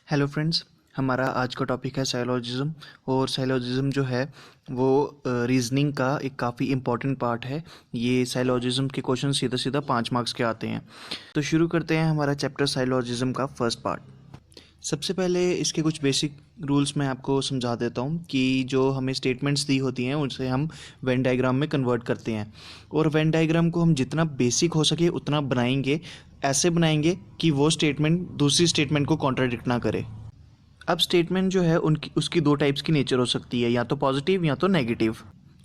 Hello friends. हमारा आज का टॉपिक है साइलोजिज्म। और साइलोजिज्म जो है वो रीजनिंग का एक काफ़ी इम्पॉर्टेंट पार्ट है। ये साइलोजिज्म के क्वेश्चन सीधा सीधा 5 मार्क्स के आते हैं। तो शुरू करते हैं हमारा चैप्टर साइलोजिज्म का फर्स्ट पार्ट। सबसे पहले इसके कुछ बेसिक रूल्स मैं आपको समझा देता हूँ कि जो हमें स्टेटमेंट्स दी होती हैं उनसे हम वेन डायग्राम में कन्वर्ट करते हैं। और वेन डायग्राम को हम जितना बेसिक हो सके उतना बनाएंगे, ऐसे बनाएंगे कि वो स्टेटमेंट दूसरी स्टेटमेंट को कॉन्ट्राडिक्ट ना करे। अब स्टेटमेंट जो है उनकी उसकी दो टाइप्स की नेचर हो सकती है, या तो पॉजिटिव या तो नेगेटिव।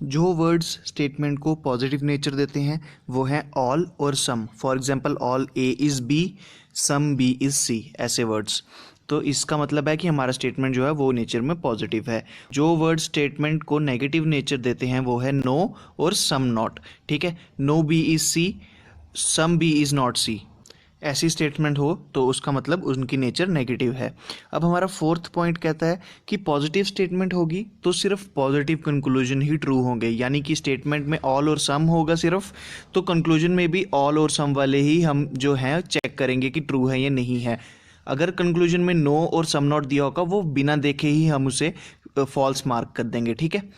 जो वर्ड्स स्टेटमेंट को पॉजिटिव नेचर देते हैं वो हैं ऑल और some. For example all A is B, some B is C, ऐसे वर्ड्स। तो इसका मतलब है कि हमारा स्टेटमेंट जो है वो नेचर में पॉजिटिव है। जो वर्ड स्टेटमेंट को नेगेटिव नेचर देते हैं वो है नो और सम नॉट। ठीक है, no B is C, some B is not C, ऐसी स्टेटमेंट हो तो उसका मतलब उनकी नेचर नेगेटिव है। अब हमारा फोर्थ पॉइंट कहता है कि पॉजिटिव स्टेटमेंट होगी तो सिर्फ पॉजिटिव कंक्लूजन ही ट्रू होंगे, यानी कि स्टेटमेंट में ऑल और सम होगा सिर्फ, तो कंक्लूजन में भी ऑल और सम वाले ही हम जो हैं चेक करेंगे कि ट्रू है या नहीं है। अगर कंक्लूजन में नो और सम नॉट दिया होगा वो बिना देखे ही हम उसे फॉल्स मार्क कर देंगे। ठीक है।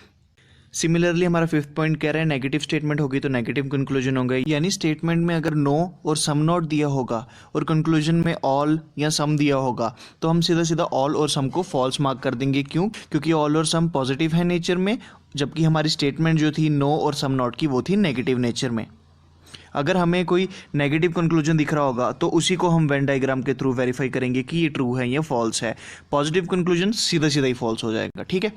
सिमिलरली हमारा फिफ्थ पॉइंट कह रहा है नेगेटिव स्टेटमेंट होगी तो नेगेटिव कंक्लूजन होंगे, यानी स्टेटमेंट में अगर नो और सम नॉट दिया होगा और कंक्लूजन में ऑल या सम दिया होगा तो हम सीधा सीधा ऑल और सम को फॉल्स मार्क कर देंगे। क्यों? क्योंकि ऑल और सम पॉजिटिव है नेचर में, जबकि हमारी स्टेटमेंट जो थी नो और सम नॉट की वो थी नेगेटिव नेचर में। अगर हमें कोई नेगेटिव कंक्लूजन दिख रहा होगा तो उसी को हम वेन डायग्राम के थ्रू वेरीफाई करेंगे कि ये ट्रू है या फॉल्स है। पॉजिटिव कंक्लूजन सीधा सीधा ही फॉल्स हो जाएगा। ठीक है।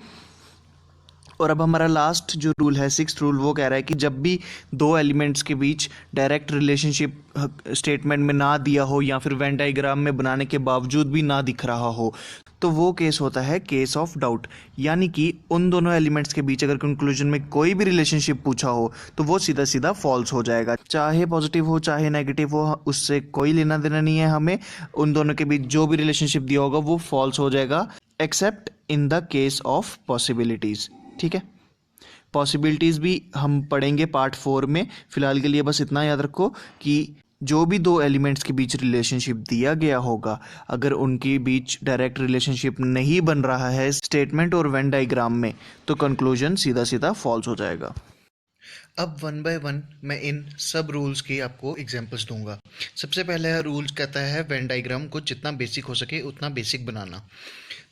और अब हमारा लास्ट जो रूल है, सिक्स्थ रूल, वो कह रहा है कि जब भी दो एलिमेंट्स के बीच डायरेक्ट रिलेशनशिप स्टेटमेंट में ना दिया हो या फिर वेन डायग्राम में बनाने के बावजूद भी ना दिख रहा हो तो वो केस होता है केस ऑफ डाउट। यानी कि उन दोनों एलिमेंट्स के बीच अगर कंक्लूजन में कोई भी रिलेशनशिप पूछा हो तो वो सीधा सीधा फॉल्स हो जाएगा। चाहे पॉजिटिव हो चाहे नेगेटिव हो, उससे कोई लेना देना नहीं है हमें। उन दोनों के बीच जो भी रिलेशनशिप दिया होगा वो फॉल्स हो जाएगा, accept in the case of possibilities. ठीक है। पॉसिबिलिटीज़ भी हम पढ़ेंगे पार्ट 4 में। फिलहाल के लिए बस इतना याद रखो कि जो भी दो एलिमेंट्स के बीच रिलेशनशिप दिया गया होगा, अगर उनके बीच डायरेक्ट रिलेशनशिप नहीं बन रहा है स्टेटमेंट और वेन डायग्राम में, तो कंक्लूजन सीधा सीधा फॉल्स हो जाएगा। अब वन बाय वन मैं इन सब रूल्स की आपको एग्जांपल्स दूंगा। सबसे पहला रूल कहता है वेन डायग्राम को जितना बेसिक हो सके उतना बेसिक बनाना।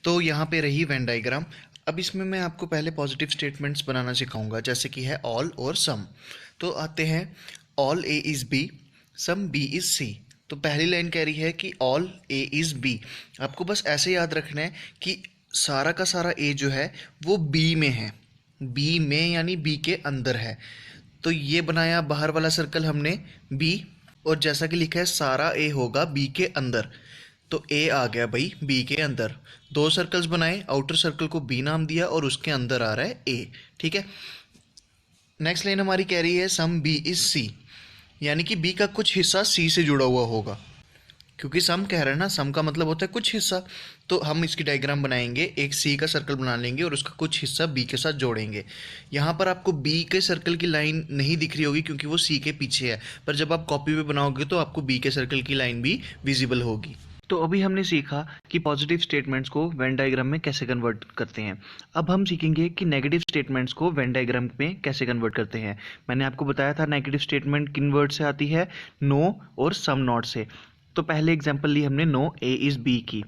तो यहाँ पे रही वेन डायग्राम। अब इसमें मैं आपको पहले पॉजिटिव स्टेटमेंट्स बनाना सिखाऊंगा, जैसे कि है ऑल और सम। तो आते हैं all A is B, some B is C. तो पहली लाइन कह रही है कि ऑल ए इज़ बी। आपको बस ऐसे याद रखना है कि सारा का सारा ए जो है वो बी में है, बी में यानी बी के अंदर है। तो ये बनाया बाहर वाला सर्कल हमने बी, और जैसा कि लिखा है सारा ए होगा बी के अंदर, तो ए आ गया भाई बी के अंदर। दो सर्कल्स बनाए, आउटर सर्कल को बी नाम दिया और उसके अंदर आ रहा है ए। ठीक है। नेक्स्ट लाइन हमारी कह रही है सम बी इज सी, यानी कि बी का कुछ हिस्सा सी से जुड़ा हुआ होगा, क्योंकि सम कह रहे हैं ना, सम का मतलब होता है कुछ हिस्सा। तो हम इसकी डायग्राम बनाएंगे, एक सी का सर्कल बना लेंगे और उसका कुछ हिस्सा बी के साथ जोड़ेंगे। यहाँ पर आपको बी के सर्कल की लाइन नहीं दिख रही होगी क्योंकि वो सी के पीछे है, पर जब आप कॉपी पे बनाओगे तो आपको बी के सर्कल की लाइन भी विजिबल होगी। तो अभी हमने सीखा कि पॉजिटिव स्टेटमेंट्स को वेन डायग्राम में कैसे कन्वर्ट करते हैं। अब हम सीखेंगे कि नेगेटिव स्टेटमेंट्स को वेन डायग्राम में कैसे कन्वर्ट करते हैं। मैंने आपको बताया था नेगेटिव स्टेटमेंट किन वर्ड से आती है, नो और सम नॉट से। तो पहले एग्जांपल ली हमने नो ए इज़ बी की।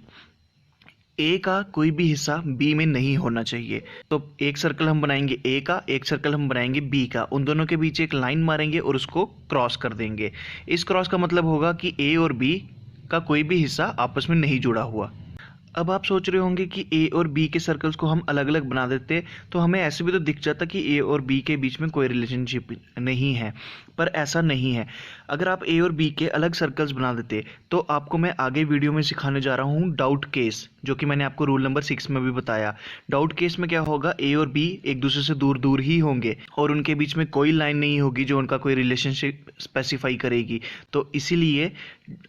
ए का कोई भी हिस्सा बी में नहीं होना चाहिए, तो एक सर्कल हम बनाएंगे ए का, एक सर्कल हम बनाएंगे बी का, उन दोनों के बीच एक लाइन मारेंगे और उसको क्रॉस कर देंगे। इस क्रॉस का मतलब होगा कि ए और बी का कोई भी हिस्सा आपस में नहीं जुड़ा हुआ। अब आप सोच रहे होंगे कि ए और बी के सर्कल्स को हम अलग अलग बना देते तो हमें ऐसे भी तो दिख जाता कि ए और बी के बीच में कोई रिलेशनशिप नहीं है, पर ऐसा नहीं है। अगर आप ए और बी के अलग सर्कल्स बना देते तो आपको मैं आगे वीडियो में सिखाने जा रहा हूँ डाउट केस, जो कि मैंने आपको रूल नंबर 6 में भी बताया। डाउट केस में क्या होगा, ए और बी एक दूसरे से दूर दूर ही होंगे और उनके बीच में कोई लाइन नहीं होगी जो उनका कोई रिलेशनशिप स्पेसिफाई करेगी। तो इसीलिए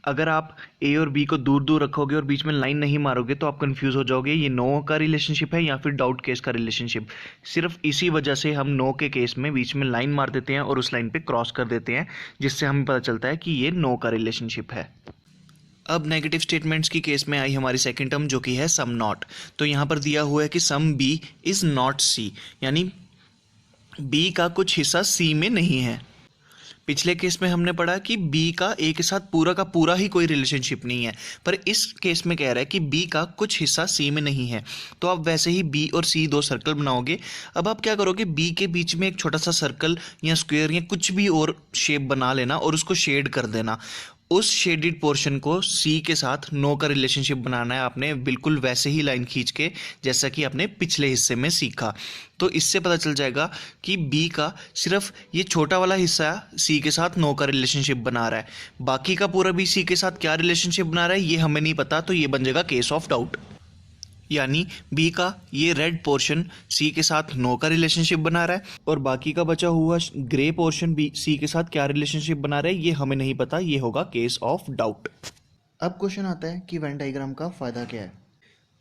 अगर आप ए और बी को दूर दूर रखोगे और बीच में लाइन नहीं मारोगे तो आप कंफ्यूज हो जाओगे ये नो का रिलेशनशिप है या फिर डाउट केस का रिलेशनशिप। सिर्फ इसी वजह से हम नो के केस में बीच में लाइन मार देते हैं और उस लाइन पे क्रॉस कर देते हैं, जिससे हमें पता चलता है कि ये नो का रिलेशनशिप है। अब नेगेटिव स्टेटमेंट्स की केस में आई हमारी सेकंड टर्म जो कि है सम नॉट। तो यहाँ पर दिया हुआ है कि सम बी इज़ नॉट सी, यानी बी का कुछ हिस्सा सी में नहीं है। पिछले केस में हमने पढ़ा कि बी का ए के साथ पूरा का पूरा ही कोई रिलेशनशिप नहीं है, पर इस केस में कह रहा है कि बी का कुछ हिस्सा सी में नहीं है। तो आप वैसे ही बी और सी दो सर्कल बनाओगे। अब आप क्या करोगे, बी के बीच में एक छोटा सा सर्कल या स्क्वायर या कुछ भी और शेप बना लेना और उसको शेड कर देना। उस शेडेड पोर्शन को सी के साथ नो का रिलेशनशिप बनाना है आपने, बिल्कुल वैसे ही लाइन खींच के जैसा कि आपने पिछले हिस्से में सीखा। तो इससे पता चल जाएगा कि बी का सिर्फ ये छोटा वाला हिस्सा सी के साथ नो का रिलेशनशिप बना रहा है, बाकी का पूरा भी सी के साथ क्या रिलेशनशिप बना रहा है ये हमें नहीं पता। तो ये बन जाएगा केस ऑफ डाउट, यानी बी का ये रेड पोर्शन सी के साथ नो का रिलेशनशिप बना रहा है और बाकी का बचा हुआ ग्रे पोर्शन बी सी के साथ क्या रिलेशनशिप बना रहा है ये हमें नहीं पता। ये होगा केस ऑफ डाउट। अब क्वेश्चन आता है कि वेन डायग्राम का फ़ायदा क्या है।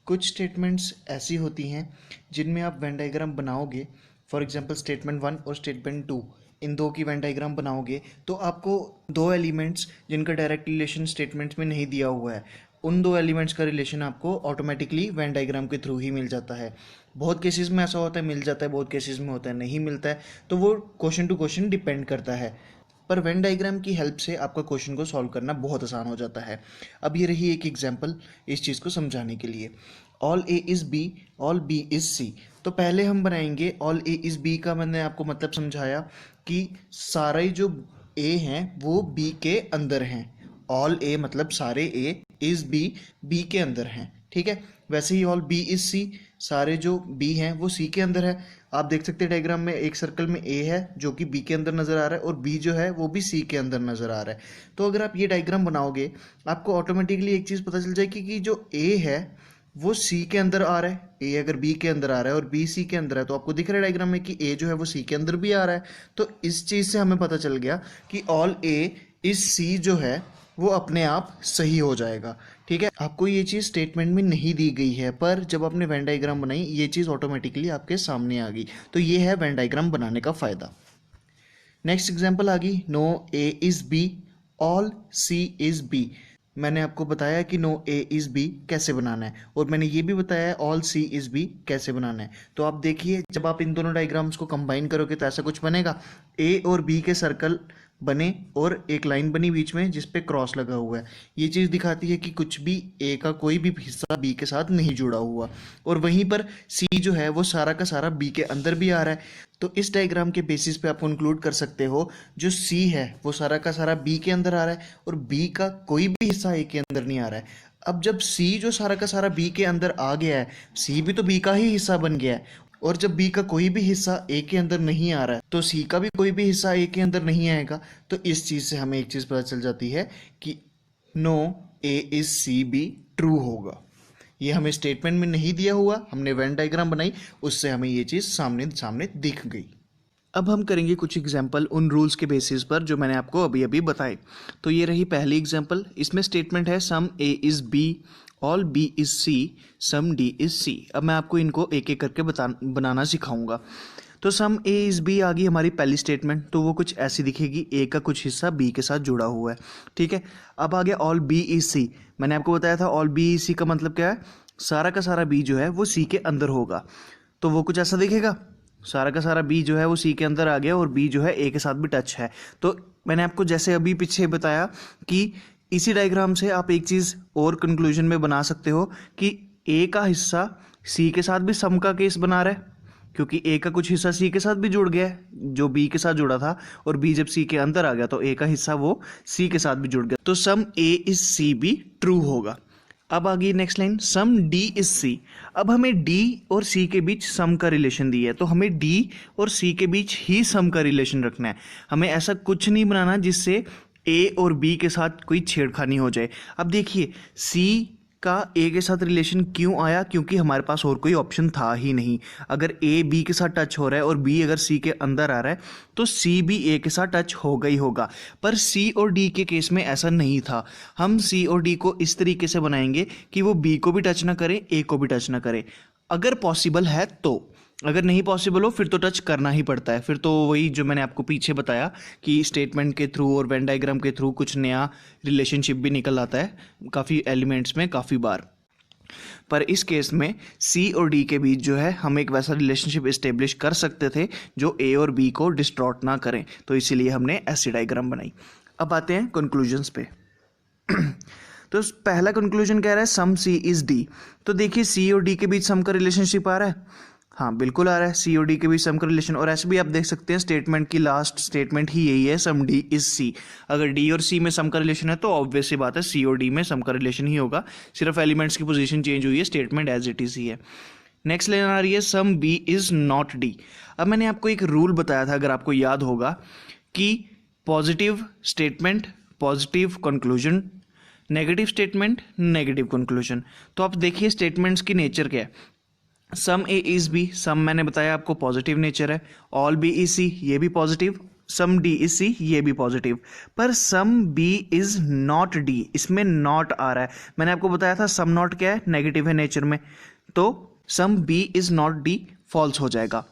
कुछ स्टेटमेंट्स ऐसी होती हैं जिनमें आप वेन डायग्राम बनाओगे, फॉर एग्जांपल स्टेटमेंट 1 और स्टेटमेंट 2, इन दो की वेन डायग्राम बनाओगे तो आपको दो एलिमेंट्स जिनका डायरेक्ट रिलेशन स्टेटमेंट्स में नहीं दिया हुआ है, उन दो एलिमेंट्स का रिलेशन आपको ऑटोमेटिकली वेन डायग्राम के थ्रू ही मिल जाता है। बहुत केसेस में ऐसा होता है मिल जाता है, बहुत केसेस में होता है नहीं मिलता है, तो वो क्वेश्चन टू क्वेश्चन डिपेंड करता है। पर वेन डायग्राम की हेल्प से आपका क्वेश्चन को सॉल्व करना बहुत आसान हो जाता है। अब ये रही एक एग्जांपल इस चीज़ को समझाने के लिए। All A is B, all B is C. तो पहले हम बनाएंगे ऑल ए इज़ बी का, मैंने आपको मतलब समझाया कि सारे जो ए हैं वो बी के अंदर हैं। ऑल ए मतलब सारे ए, इज़ बी बी के अंदर हैं, ठीक है। वैसे ही ऑल बी इज़ सी, सारे जो बी हैं वो सी के अंदर है। आप देख सकते हैं डायग्राम में एक सर्कल में ए है जो कि बी के अंदर नज़र आ रहा है और बी जो है वो भी सी के अंदर नज़र आ रहा है। तो अगर आप ये डायग्राम बनाओगे आपको ऑटोमेटिकली एक चीज़ पता चल जाएगी कि जो ए है वो सी के अंदर आ रहा है। ए अगर बी के अंदर आ रहा है और बी सी के अंदर है तो आपको दिख रहा है डायग्राम में कि ए जो है वो सी के अंदर भी आ रहा है। तो इस चीज़ से हमें पता चल गया कि ऑल ए इस सी जो है वो अपने आप सही हो जाएगा, ठीक है। आपको ये चीज़ स्टेटमेंट में नहीं दी गई है, पर जब आपने वेन डायग्राम बनाई ये चीज़ ऑटोमेटिकली आपके सामने आ गई। तो ये है वेन डायग्राम बनाने का फ़ायदा। नेक्स्ट एग्जांपल आ गई, no A is B, all C is B. मैंने आपको बताया कि नो ए इज़ बी कैसे बनाना है और मैंने ये भी बताया ऑल सी इज़ बी कैसे बनाना है। तो आप देखिए जब आप इन दोनों डायग्राम्स को कंबाइन करोगे तो ऐसा कुछ बनेगा। ए और बी के सर्कल बने और एक लाइन बनी बीच में जिस पे क्रॉस लगा हुआ है। ये चीज़ दिखाती है कि कुछ भी ए का कोई भी हिस्सा बी के साथ नहीं जुड़ा हुआ। और वहीं पर सी जो है वो सारा का सारा बी के अंदर भी आ रहा है। तो इस डायग्राम के बेसिस पे आप कंक्लूड कर सकते हो जो सी है वो सारा का सारा बी के अंदर आ रहा है और बी का कोई भी हिस्सा ए के अंदर नहीं आ रहा है। अब जब सी जो सारा का सारा बी के अंदर आ गया है, सी भी तो बी का ही हिस्सा बन गया है, और जब बी का कोई भी हिस्सा ए के अंदर नहीं आ रहा है तो सी का भी कोई भी हिस्सा ए के अंदर नहीं आएगा। तो इस चीज़ से हमें एक चीज़ पता चल जाती है कि no A is C B true होगा। ये हमें स्टेटमेंट में नहीं दिया हुआ, हमने वेन डायग्राम बनाई उससे हमें ये चीज़ सामने सामने दिख गई। अब हम करेंगे कुछ एग्जाम्पल उन रूल्स के बेसिस पर जो मैंने आपको अभी अभी बताए। तो ये रही पहली एग्जाम्पल, इसमें स्टेटमेंट है some A is B, all B is C, some D is C. अब मैं आपको इनको एक एक करके बनाना सिखाऊंगा। तो सम ए इज़ बी आ गई हमारी पहली स्टेटमेंट, तो वो कुछ ऐसी दिखेगी, ए का कुछ हिस्सा बी के साथ जुड़ा हुआ है, ठीक है। अब आ गया ऑल बी इज़ सी। मैंने आपको बताया था ऑल बी इज़ सी का मतलब क्या है, सारा का सारा बी जो है वो सी के अंदर होगा। तो वो कुछ ऐसा दिखेगा, सारा का सारा बी जो है वो सी के अंदर आ गया और बी जो है ए के साथ भी टच है। तो मैंने आपको जैसे अभी पीछे बताया कि इसी डायग्राम से आप एक चीज़ और कंक्लूजन में बना सकते हो कि ए का हिस्सा सी के साथ भी सम का केस बना रहा है, क्योंकि ए का कुछ हिस्सा सी के साथ भी जुड़ गया है जो बी के साथ जुड़ा था, और बी जब सी के अंदर आ गया तो ए का हिस्सा वो सी के साथ भी जुड़ गया। तो सम ए इज सी भी ट्रू होगा। अब आ गई next line, some D is C. अब हमें डी और सी के बीच सम का रिलेशन दिया है, तो हमें डी और सी के बीच ही सम का रिलेशन रखना है। हमें ऐसा कुछ नहीं बनाना जिससे ए और बी के साथ कोई छेड़खानी हो जाए। अब देखिए सी का ए के साथ रिलेशन क्यों आया, क्योंकि हमारे पास और कोई ऑप्शन था ही नहीं। अगर ए बी के साथ टच हो रहा है और बी अगर सी के अंदर आ रहा है तो सी भी ए के साथ टच होगा ही होगा। पर सी और डी के केस में ऐसा नहीं था। हम सी और डी को इस तरीके से बनाएंगे कि वो बी को भी टच ना करे, ए को भी टच ना करे, अगर पॉसिबल है तो। अगर नहीं पॉसिबल हो फिर तो टच करना ही पड़ता है, फिर तो वही जो मैंने आपको पीछे बताया कि स्टेटमेंट के थ्रू और वेन डायग्राम के थ्रू कुछ नया रिलेशनशिप भी निकल आता है काफ़ी एलिमेंट्स में काफ़ी बार। पर इस केस में सी और डी के बीच जो है हम एक वैसा रिलेशनशिप इस्टेब्लिश कर सकते थे जो ए और बी को डिस्ट्रॉर्ट ना करें, तो इसीलिए हमने ऐसी डायग्राम बनाई। अब आते हैं कंक्लूजन्स पे। तो पहला कंक्लूजन कह रहा है सम सी इज डी। तो देखिए सी और डी के बीच सम का रिलेशनशिप आ रहा है, हाँ बिल्कुल आ रहा है, सी और डी के बीच सम का रिलेशन। और ऐसे भी आप देख सकते हैं स्टेटमेंट की लास्ट स्टेटमेंट ही यही है, सम डी इज सी। अगर डी और सी में सम का रिलेशन है तो ऑब्वियस सी बात है सी और डी में सम का रिलेशन ही होगा, सिर्फ एलिमेंट्स की पोजीशन चेंज हुई है, स्टेटमेंट एज इट इज ही है। नेक्स्ट लाइन आ रही है some B is not D. अब मैंने आपको एक रूल बताया था, अगर आपको याद होगा, कि positive statement positive conclusion, negative statement negative conclusion. तो आप देखिए स्टेटमेंट्स की नेचर क्या है। सम ए इज बी, सम मैंने बताया आपको पॉजिटिव नेचर है, ऑल बी इज सी ये भी positive, some D is C ये भी पॉजिटिव। पर some B is not D, इसमें नॉट आ रहा है। मैंने आपको बताया था सम नॉट क्या है, नेगेटिव है नेचर में, तो some B is not D false हो जाएगा।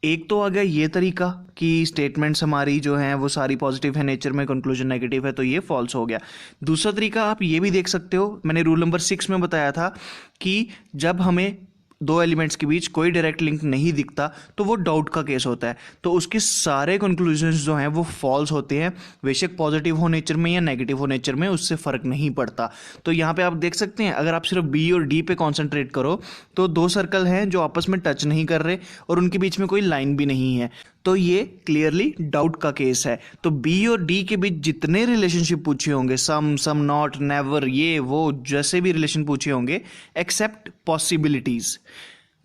एक तो आ गया ये तरीका कि स्टेटमेंट्स हमारी जो हैं वो सारी पॉजिटिव है नेचर में, कंक्लूजन नेगेटिव है, तो ये फॉल्स हो गया। दूसरा तरीका आप ये भी देख सकते हो, मैंने रूल नंबर 6 में बताया था कि जब हमें दो एलिमेंट्स के बीच कोई डायरेक्ट लिंक नहीं दिखता तो वो डाउट का केस होता है, तो उसके सारे कंक्लूजन्स जो हैं वो फॉल्स होते हैं, बेशक पॉजिटिव हो नेचर में या नेगेटिव हो नेचर में, उससे फ़र्क नहीं पड़ता। तो यहाँ पे आप देख सकते हैं अगर आप सिर्फ बी और डी पे कॉन्सेंट्रेट करो तो दो सर्कल हैं जो आपस में टच नहीं कर रहे और उनके बीच में कोई लाइन भी नहीं है, तो ये क्लियरली डाउट का केस है। तो बी और डी के बीच जितने रिलेशनशिप पूछे होंगे, सम सम नॉट नेवर ये वो जैसे भी रिलेशन पूछे होंगे एक्सेप्ट पॉसिबिलिटीज,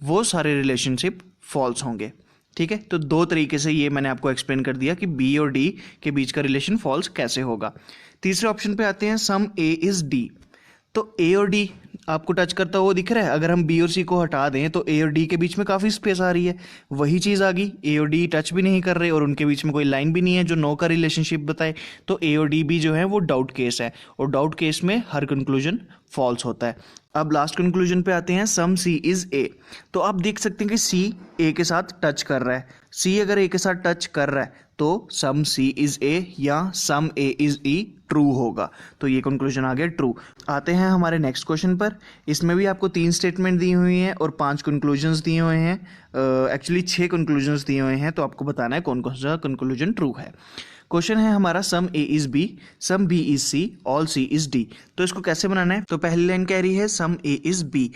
वो सारे रिलेशनशिप फॉल्स होंगे। ठीक है, तो दो तरीके से ये मैंने आपको एक्सप्लेन कर दिया कि बी और डी के बीच का रिलेशन फॉल्स कैसे होगा। तीसरे ऑप्शन पे आते हैं सम ए इज डी। तो ए और डी आपको टच करता हुआ दिख रहा है, अगर हम बी और सी को हटा दें तो ए और डी के बीच में काफ़ी स्पेस आ रही है, वही चीज़ आ गई, ए और डी टच भी नहीं कर रहे और उनके बीच में कोई लाइन भी नहीं है जो नो का रिलेशनशिप बताए, तो ए और डी भी जो है वो डाउट केस है, और डाउट केस में हर कंक्लूजन फॉल्स होता है। अब लास्ट कंक्लूजन पे आते हैं सम सी इज ए। तो आप देख सकते हैं कि सी ए के साथ टच कर रहा है, सी अगर ए के साथ टच कर रहा है तो सम सी इज ए या सम ए इज ई ट्रू होगा, तो ये कंक्लूजन आ गया ट्रू। आते हैं हमारे नेक्स्ट क्वेश्चन पर। इसमें भी आपको 3 स्टेटमेंट दी हुई हैं और 5 कंक्लूजन्स दिए हुए हैं, एक्चुअली 6 कंक्लूजन्स दिए हुए हैं, तो आपको बताना है कौन कौन सा कंक्लूजन ट्रू है। क्वेश्चन है हमारा some A is B, some B is C, all C is D. तो इसको कैसे बनाना है, तो पहली लाइन कह रही है सम ए इज बी,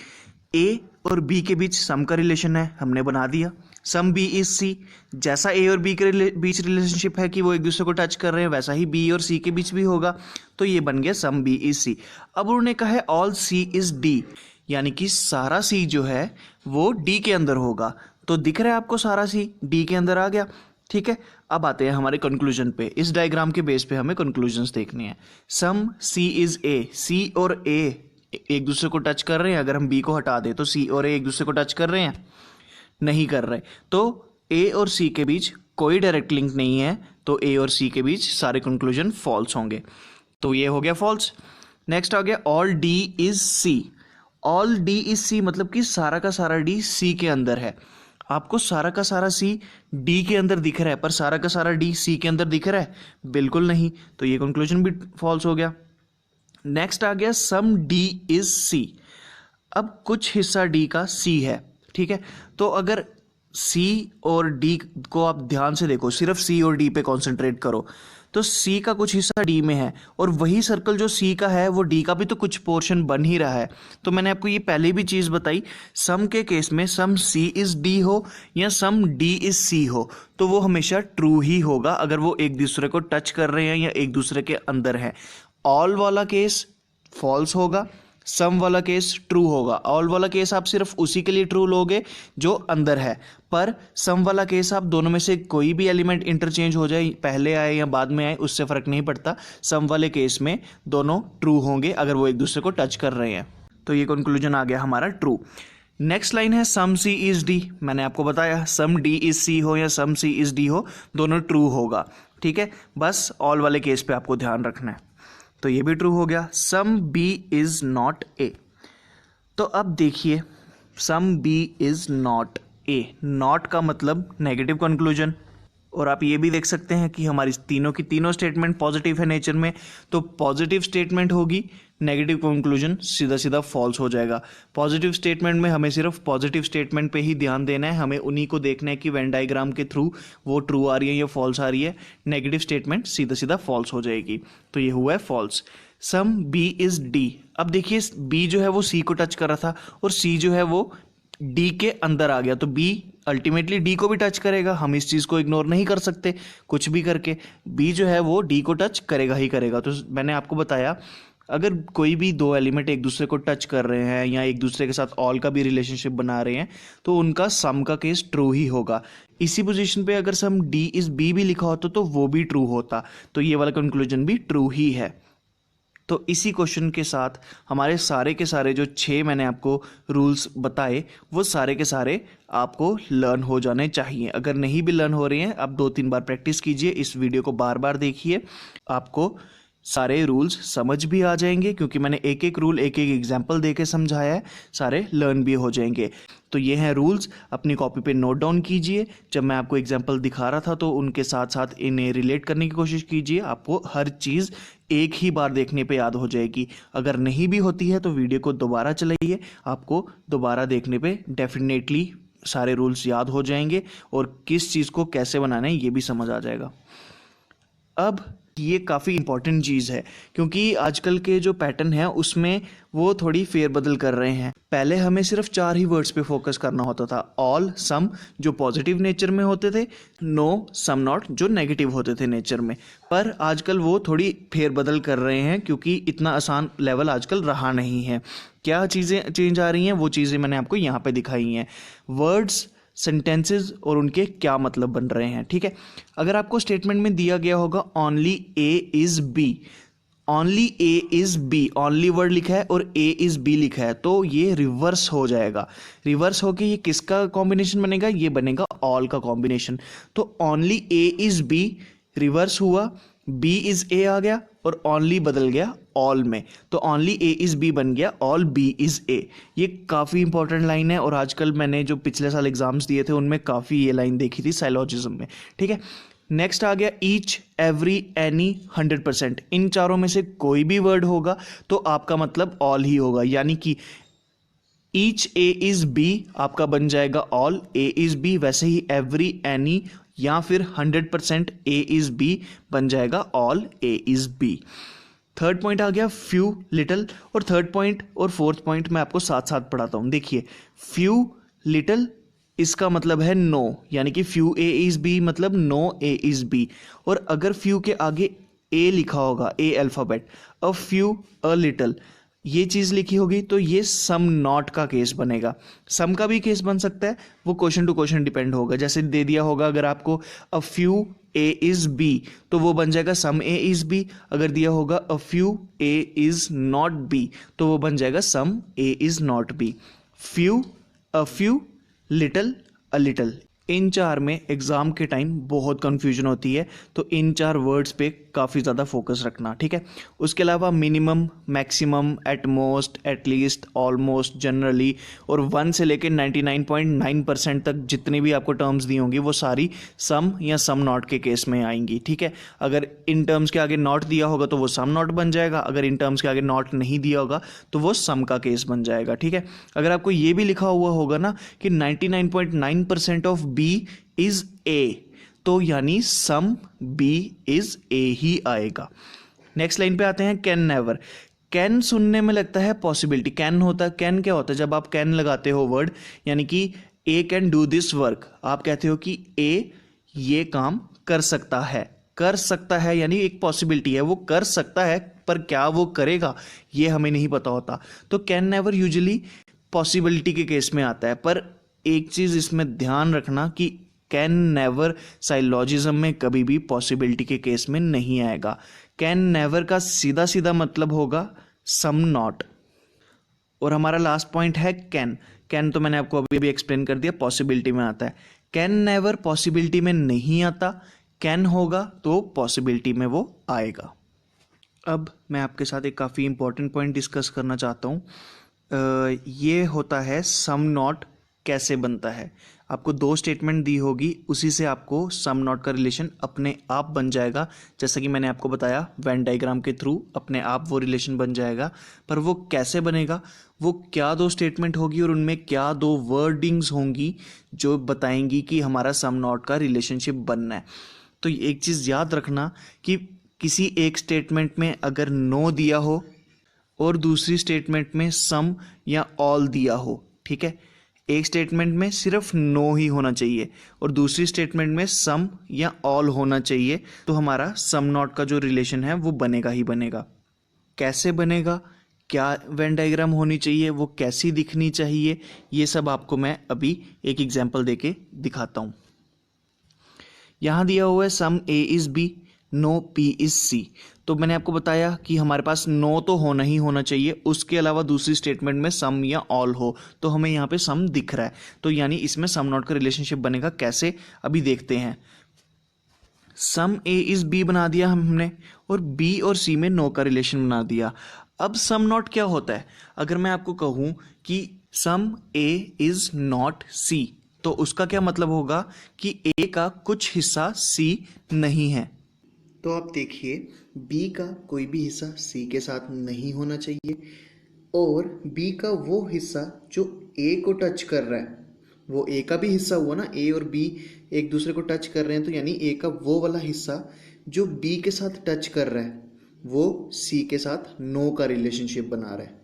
ए और बी के बीच सम का रिलेशन है, हमने बना दिया। सम बी इज सी, जैसा ए और बी के बीच रिलेशनशिप है कि वो एक दूसरे को टच कर रहे हैं, वैसा ही बी और सी के बीच भी होगा, तो ये बन गया सम बी इज सी। अब उन्होंने कहा है ऑल सी इज डी, यानी कि सारा सी जो है वो डी के अंदर होगा, तो दिख रहा है आपको सारा सी डी के अंदर आ गया। ठीक है, अब आते हैं हमारे कंक्लूजन पे। इस डायग्राम के बेस पे हमें कंक्लूजन्स देखने हैं। सम सी इज ए, सी और ए एक दूसरे को टच कर रहे हैं, अगर हम बी को हटा दें तो सी और ए एक दूसरे को टच कर रहे हैं, नहीं कर रहे, तो ए और सी के बीच कोई डायरेक्ट लिंक नहीं है, तो ए और सी के बीच सारे कंक्लूजन फॉल्स होंगे, तो ये हो गया फॉल्स। नेक्स्ट आ गया all D is C. All D is C मतलब कि सारा का सारा डी सी के अंदर है। आपको सारा का सारा सी डी के अंदर दिख रहा है, पर सारा का सारा डी सी के अंदर दिख रहा है, बिल्कुल नहीं, तो ये कंक्लूजन भी फॉल्स हो गया। नेक्स्ट आ गया सम डी इज सी। अब कुछ हिस्सा डी का सी है, ठीक है, तो अगर सी और डी को आप ध्यान से देखो, सिर्फ सी और डी पे कॉन्सेंट्रेट करो, तो सी का कुछ हिस्सा डी में है और वही सर्कल जो सी का है वो डी का भी तो कुछ पोर्शन बन ही रहा है। तो मैंने आपको ये पहले भी चीज़ बताई, सम के केस में सम सी इज डी हो या सम डी इज सी हो तो वो हमेशा ट्रू ही होगा अगर वो एक दूसरे को टच कर रहे हैं या एक दूसरे के अंदर है। ऑल वाला केस फॉल्स होगा, सम वाला केस ट्रू होगा। ऑल वाला केस आप सिर्फ उसी के लिए ट्रू लोगे जो अंदर है, पर सम वाला केस आप दोनों में से कोई भी एलिमेंट इंटरचेंज हो जाए, पहले आए या बाद में आए, उससे फर्क नहीं पड़ता। सम वाले केस में दोनों ट्रू होंगे अगर वो एक दूसरे को टच कर रहे हैं, तो ये कंक्लूजन आ गया हमारा ट्रू। नेक्स्ट लाइन है सम सी इज डी। मैंने आपको बताया सम डी इज सी हो या सम सी इज डी हो, दोनों ट्रू होगा, ठीक है, बस ऑल वाले केस पे आपको ध्यान रखना है, तो ये भी ट्रू हो गया। Some B is not A, तो अब देखिए some B is not A, not का मतलब नेगेटिव कंक्लूजन। और आप ये भी देख सकते हैं कि हमारी तीनों की तीनों स्टेटमेंट पॉजिटिव है नेचर में, तो पॉजिटिव स्टेटमेंट होगी, नेगेटिव कंक्लूजन सीधा सीधा फॉल्स हो जाएगा। पॉजिटिव स्टेटमेंट में हमें सिर्फ पॉजिटिव स्टेटमेंट पे ही ध्यान देना है, हमें उन्हीं को देखना है कि वेन डायग्राम के थ्रू वो ट्रू आ रही है या फॉल्स आ रही है। नेगेटिव स्टेटमेंट सीधा सीधा फॉल्स हो जाएगी, तो ये हुआ है false. Some B is D. अब देखिए बी जो है वो सी को टच कर रहा था और सी जो है वो डी के अंदर आ गया, तो बी अल्टीमेटली डी को भी टच करेगा। हम इस चीज़ को इग्नोर नहीं कर सकते, कुछ भी करके बी जो है वो डी को टच करेगा ही करेगा। तो मैंने आपको बताया अगर कोई भी दो एलिमेंट एक दूसरे को टच कर रहे हैं या एक दूसरे के साथ ऑल का भी रिलेशनशिप बना रहे हैं तो उनका सम का केस ट्रू ही होगा। इसी पोजीशन पे अगर सम डी इज बी भी लिखा होता तो वो भी ट्रू होता, तो ये वाला कंक्लूजन भी ट्रू ही है। तो इसी क्वेश्चन के साथ हमारे सारे के सारे जो 6 मैंने आपको रूल्स बताए वो सारे के सारे आपको लर्न हो जाने चाहिए। अगर नहीं भी लर्न हो रहे हैं आप 2-3 बार प्रैक्टिस कीजिए, इस वीडियो को बार बार देखिए, आपको सारे रूल्स समझ भी आ जाएंगे, क्योंकि मैंने एक एक रूल एक एक एग्जाम्पल दे के समझाया है, सारे लर्न भी हो जाएंगे। तो ये हैं रूल्स, अपनी कॉपी पे नोट डाउन कीजिए। जब मैं आपको एग्जाम्पल दिखा रहा था तो उनके साथ साथ इन्हें रिलेट करने की कोशिश कीजिए, आपको हर चीज़ एक ही बार देखने पे याद हो जाएगी। अगर नहीं भी होती है तो वीडियो को दोबारा चलाइए, आपको दोबारा देखने पे डेफिनेटली सारे रूल्स याद हो जाएंगे और किस चीज़ को कैसे बनाना है ये भी समझ आ जाएगा। अब ये काफ़ी इंपॉर्टेंट चीज़ है, क्योंकि आजकल के जो पैटर्न है उसमें वो थोड़ी फेरबदल कर रहे हैं। पहले हमें सिर्फ 4 ही वर्ड्स पे फोकस करना होता था, ऑल, सम जो पॉजिटिव नेचर में होते थे, नो, सम नॉट जो नेगेटिव होते थे नेचर में। पर आजकल वो थोड़ी फेरबदल कर रहे हैं, क्योंकि इतना आसान लेवल आजकल रहा नहीं है। क्या चीज़ें चेंज आ रही हैं वो चीज़ें मैंने आपको यहाँ पे दिखाई हैं, वर्ड्स, सेंटेंसेस और उनके क्या मतलब बन रहे हैं। ठीक है, अगर आपको स्टेटमेंट में दिया गया होगा only A is B, only A is B, only word लिखा है और ए इज बी लिखा है, तो ये रिवर्स हो जाएगा। रिवर्स होके ये किसका कॉम्बिनेशन बनेगा, ये बनेगा ऑल का कॉम्बिनेशन। तो only A is be reverse हुआ, बी इज ए आ गया और ओनली बदल गया ऑल में, तो ओनली ए इज बी बन गया ऑल बी इज ए। ये काफ़ी इंपॉर्टेंट लाइन है और आजकल मैंने जो पिछले साल एग्जाम्स दिए थे उनमें काफ़ी ये लाइन देखी थी साइलॉजिज्म में। ठीक है, नेक्स्ट आ गया ईच, एवरी, एनी, 100%। इन चारों में से कोई भी वर्ड होगा तो आपका मतलब ऑल ही होगा, यानी कि ईच ए इज बी आपका बन जाएगा ऑल ए इज बी, वैसे ही एवरी, एनी या फिर 100% ए इज बी बन जाएगा all A is B. Third point आ गया फ्यू, लिटिल, और थर्ड पॉइंट और फोर्थ पॉइंट मैं आपको साथ साथ पढ़ाता हूं। देखिए फ्यू, लिटिल इसका मतलब है नो, यानी कि फ्यू ए इज बी मतलब नो ए इज बी। और अगर फ्यू के आगे ए लिखा होगा, ए alphabet, a few, a little, ये चीज़ लिखी होगी तो ये सम नॉट का केस बनेगा। सम का भी केस बन सकता है, वो क्वेश्चन टू क्वेश्चन डिपेंड होगा। जैसे दे दिया होगा अगर आपको a few A is B तो वो बन जाएगा सम ए इज बी। अगर दिया होगा a few A is not B तो वो बन जाएगा some A is not B. Few, a few, little, a little, इन चार में एग्जाम के टाइम बहुत कंफ्यूजन होती है, तो इन 4 वर्ड्स पे काफ़ी ज़्यादा फोकस रखना। ठीक है, उसके अलावा minimum, maximum, at most, at least, almost, generally और 1 से लेकर 99.9% तक जितनी भी आपको टर्म्स दी होंगी वो सारी सम या सम नॉट के केस में आएंगी। ठीक है, अगर इन टर्म्स के आगे नॉट दिया होगा तो वो सम नॉट बन जाएगा, अगर इन टर्म्स के आगे नॉट नहीं दिया होगा तो वो सम का केस बन जाएगा। ठीक है, अगर आपको ये भी लिखा हुआ होगा ना कि 99.9% ऑफ बी इज ए, तो यानी सम बी इज ए ही आएगा। नेक्स्ट लाइन पे आते हैं कैन नेवर। कैन सुनने में लगता है पॉसिबिलिटी, कैन होता है, कैन क्या होता है, जब आप कैन लगाते हो वर्ड, यानी कि ए कैन डू दिस वर्क, आप कहते हो कि ए ये काम कर सकता है। कर सकता है यानी एक पॉसिबिलिटी है, वो कर सकता है, पर क्या वो करेगा ये हमें नहीं पता होता। तो कैन नेवर यूजुअली पॉसिबिलिटी के केस में आता है, पर एक चीज इसमें ध्यान रखना कि कैन नेवर साइलॉजिज्म में कभी भी पॉसिबिलिटी के केस में नहीं आएगा। कैन नेवर का सीधा सीधा मतलब होगा सम नॉट। और हमारा लास्ट पॉइंट है कैन। कैन तो मैंने आपको अभी भी एक्सप्लेन कर दिया, पॉसिबिलिटी में आता है। कैन नेवर पॉसिबिलिटी में नहीं आता, कैन होगा तो पॉसिबिलिटी में वो आएगा। अब मैं आपके साथ एक काफ़ी इंपॉर्टेंट पॉइंट डिस्कस करना चाहता हूँ, ये होता है सम नॉट कैसे बनता है। आपको दो स्टेटमेंट दी होगी, उसी से आपको सम नॉट का रिलेशन अपने आप बन जाएगा। जैसा कि मैंने आपको बताया, वेन डायग्राम के थ्रू अपने आप वो रिलेशन बन जाएगा। पर वो कैसे बनेगा, वो क्या दो स्टेटमेंट होगी और उनमें क्या दो वर्डिंग्स होंगी जो बताएंगी कि हमारा सम नॉट का रिलेशनशिप बनना है। तो एक चीज़ याद रखना कि किसी एक स्टेटमेंट में अगर नो दिया हो और दूसरी स्टेटमेंट में सम या ऑल दिया हो, ठीक है, एक स्टेटमेंट में सिर्फ नो ही होना चाहिए और दूसरी स्टेटमेंट में सम या ऑल होना चाहिए, तो हमारा सम नॉट का जो रिलेशन है वो बनेगा ही बनेगा। कैसे बनेगा, क्या वेन डायग्राम होनी चाहिए, वो कैसी दिखनी चाहिए, ये सब आपको मैं अभी एक एग्जांपल देके दिखाता हूँ। यहाँ दिया हुआ है some A is B, no P is C. तो मैंने आपको बताया कि हमारे पास नो तो होना ही होना चाहिए, उसके अलावा दूसरी स्टेटमेंट में सम या ऑल हो, तो हमें यहाँ पे सम दिख रहा है, तो यानी इसमें सम नॉट का रिलेशनशिप बनेगा कैसे, अभी देखते हैं। सम ए इज़ बी बना दिया हमने और बी और सी में नो का रिलेशन बना दिया। अब सम नॉट क्या होता है, अगर मैं आपको कहूँ कि सम ए इज़ नॉट सी, तो उसका क्या मतलब होगा कि ए का कुछ हिस्सा सी नहीं है। तो आप देखिए, बी का कोई भी हिस्सा सी के साथ नहीं होना चाहिए और बी का वो हिस्सा जो ए को टच कर रहा है, वो ए का भी हिस्सा हुआ ना, ए और बी एक दूसरे को टच कर रहे हैं, तो यानी ए का वो वाला हिस्सा जो बी के साथ टच कर रहा है वो सी के साथ नो का रिलेशनशिप बना रहा है।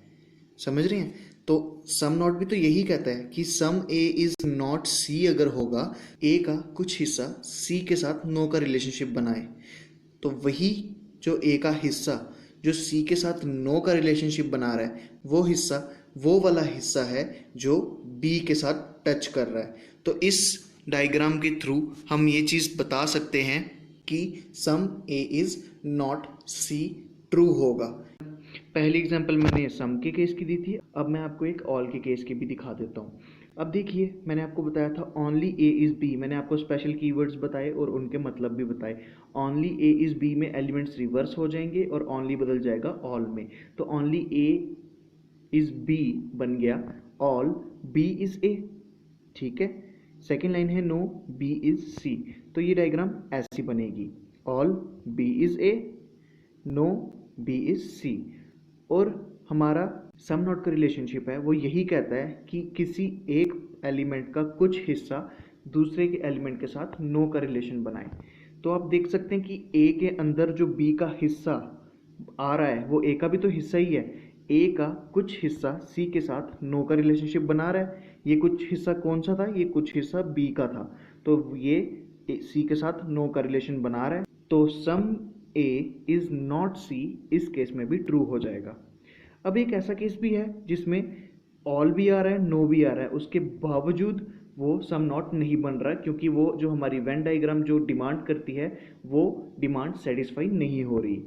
समझ रहे हैं? तो सम नॉट भी तो यही कहता है कि सम ए इज नॉट सी अगर होगा, ए का कुछ हिस्सा सी के साथ नो का रिलेशनशिप बनाए, तो वही जो ए का हिस्सा जो सी के साथ नो का रिलेशनशिप बना रहा है, वो हिस्सा वो वाला हिस्सा है जो बी के साथ टच कर रहा है। तो इस डायग्राम के थ्रू हम ये चीज़ बता सकते हैं कि some A is not C true होगा। पहली एग्जांपल मैंने सम के केस की दी थी, अब मैं आपको एक ऑल के केस की भी दिखा देता हूँ। अब देखिए, मैंने आपको बताया था ओनली ए इज़ बी, मैंने आपको स्पेशल कीवर्ड्स बताए और उनके मतलब भी बताए। ओनली ए इज़ बी में एलिमेंट्स रिवर्स हो जाएंगे और ओनली बदल जाएगा ऑल में, तो ओनली ए इज़ बी बन गया ऑल बी इज़ ए, ठीक है। सेकेंड लाइन है नो बी इज़ सी, तो ये डायग्राम ऐसी बनेगी, all B is A, no B is C. और हमारा सम नॉट का रिलेशनशिप है वो यही कहता है कि किसी एक एलिमेंट का कुछ हिस्सा दूसरे के एलिमेंट के साथ नो का रिलेशन बनाए। तो आप देख सकते हैं कि ए के अंदर जो बी का हिस्सा आ रहा है वो ए का भी तो हिस्सा ही है। ए का कुछ हिस्सा सी के साथ नो का रिलेशनशिप बना रहा है। ये कुछ हिस्सा कौन सा था, ये कुछ हिस्सा बी का था, तो ये सी के साथ नो का रिलेशन बना रहा है, तो सम ए इज नॉट सी इस केस में भी ट्रू हो जाएगा। अब एक ऐसा केस भी है जिसमें ऑल भी आ रहा है, नो भी आ रहा है, उसके बावजूद वो सम नॉट नहीं बन रहा है, क्योंकि वो जो हमारी वेन डायग्राम जो डिमांड करती है वो डिमांड सेटिस्फाई नहीं हो रही।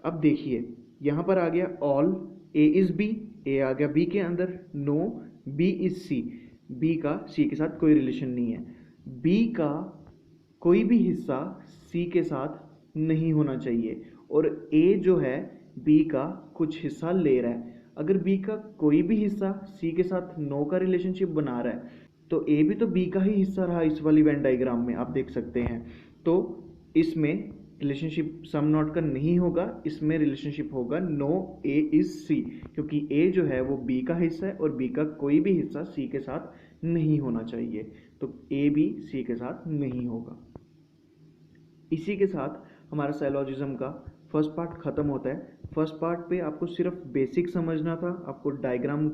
अब देखिए, यहाँ पर आ गया all A is B, A आ गया बी के अंदर, no B is C, B का सी के साथ कोई रिलेशन नहीं है, बी का कोई भी हिस्सा सी के साथ नहीं होना चाहिए और ए जो है बी का कुछ हिस्सा ले रहा है। अगर बी का कोई भी हिस्सा सी के साथ नो का रिलेशनशिप बना रहा है तो ए भी तो बी का ही हिस्सा रहा इस वाली वेन डायग्राम में, आप देख सकते हैं। तो इसमें रिलेशनशिप सम नॉट का नहीं होगा, इसमें रिलेशनशिप होगा नो ए इज सी, क्योंकि ए जो है वो बी का हिस्सा है और बी का कोई भी हिस्सा सी के साथ नहीं होना चाहिए, तो ए भी सी के साथ नहीं होगा। इसी के साथ हमारा साइलॉजिज्म का फर्स्ट पार्ट ख़त्म होता है। फर्स्ट पार्ट पे आपको सिर्फ बेसिक समझना था, आपको डायग्राम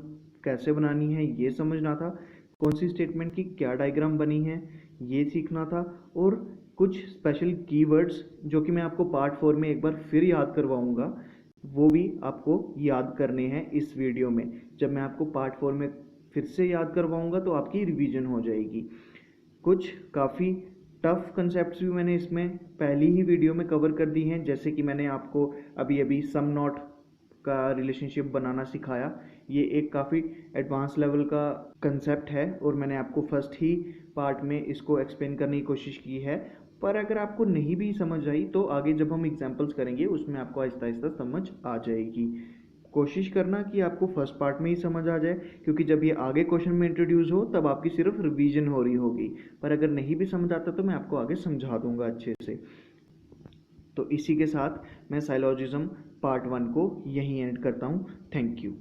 कैसे बनानी है ये समझना था, कौन सी स्टेटमेंट की क्या डायग्राम बनी है ये सीखना था, और कुछ स्पेशल कीवर्ड्स जो कि मैं आपको पार्ट 4 में एक बार फिर याद करवाऊंगा, वो भी आपको याद करने हैं इस वीडियो में। जब मैं आपको पार्ट 4 में फिर से याद करवाऊंगा तो आपकी रिवीजन हो जाएगी। कुछ काफ़ी टफ कंसेप्ट्स भी मैंने इसमें पहली ही वीडियो में कवर कर दी हैं, जैसे कि मैंने आपको अभी अभी सम नॉट का रिलेशनशिप बनाना सिखाया। ये एक काफ़ी एडवांस लेवल का कंसेप्ट है और मैंने आपको फर्स्ट ही पार्ट में इसको एक्सप्लेन करने की कोशिश की है, पर अगर आपको नहीं भी समझ आई तो आगे जब हम एग्जांपल्स करेंगे उसमें आपको आहिस्ता आहिस्ता समझ आ जाएगी। कोशिश करना कि आपको फर्स्ट पार्ट में ही समझ आ जाए, क्योंकि जब ये आगे क्वेश्चन में इंट्रोड्यूस हो तब आपकी सिर्फ रिवीजन हो रही होगी। पर अगर नहीं भी समझ आता तो मैं आपको आगे समझा दूंगा अच्छे से। तो इसी के साथ मैं साइलॉजिज्म पार्ट 1 को यहीं एंड करता हूँ। Thank you.